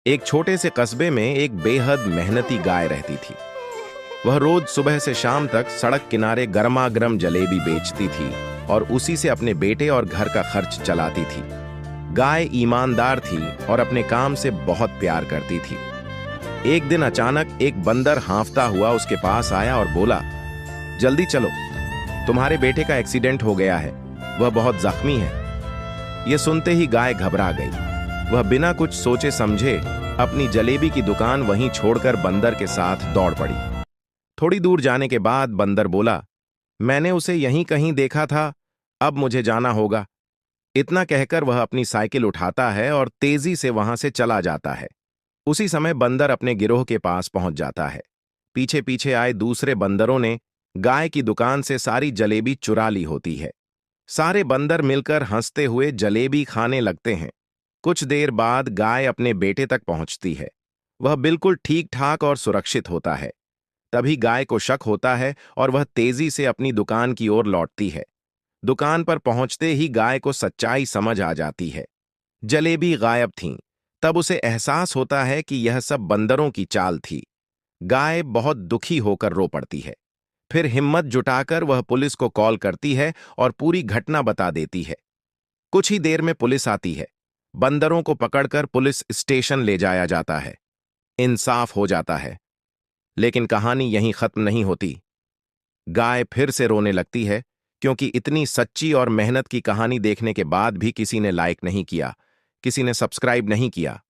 एक छोटे से कस्बे में एक बेहद मेहनती गाय रहती थी। वह रोज सुबह से शाम तक सड़क किनारे गर्मा गर्म जलेबी बेचती थी और उसी से अपने बेटे और घर का खर्च चलाती थी। गाय ईमानदार थी और अपने काम से बहुत प्यार करती थी। एक दिन अचानक एक बंदर हाँफता हुआ उसके पास आया और बोला, जल्दी चलो, तुम्हारे बेटे का एक्सीडेंट हो गया है, वह बहुत जख्मी है। यह सुनते ही गाय घबरा गई। वह बिना कुछ सोचे समझे अपनी जलेबी की दुकान वहीं छोड़कर बंदर के साथ दौड़ पड़ी। थोड़ी दूर जाने के बाद बंदर बोला, मैंने उसे यहीं कहीं देखा था, अब मुझे जाना होगा। इतना कहकर वह अपनी साइकिल उठाता है और तेजी से वहां से चला जाता है। उसी समय बंदर अपने गिरोह के पास पहुंच जाता है। पीछे पीछे आए दूसरे बंदरों ने गाय की दुकान से सारी जलेबी चुरा ली होती है। सारे बंदर मिलकर हंसते हुए जलेबी खाने लगते हैं। कुछ देर बाद गाय अपने बेटे तक पहुंचती है। वह बिल्कुल ठीक ठाक और सुरक्षित होता है। तभी गाय को शक होता है और वह तेजी से अपनी दुकान की ओर लौटती है। दुकान पर पहुंचते ही गाय को सच्चाई समझ आ जाती है। जलेबी गायब थीं। तब उसे एहसास होता है कि यह सब बंदरों की चाल थी। गाय बहुत दुखी होकर रो पड़ती है। फिर हिम्मत जुटाकर वह पुलिस को कॉल करती है और पूरी घटना बता देती है। कुछ ही देर में पुलिस आती है। बंदरों को पकड़कर पुलिस स्टेशन ले जाया जाता है। इंसाफ हो जाता है। लेकिन कहानी यहीं खत्म नहीं होती। गाय फिर से रोने लगती है, क्योंकि इतनी सच्ची और मेहनत की कहानी देखने के बाद भी किसी ने लाइक नहीं किया, किसी ने सब्सक्राइब नहीं किया।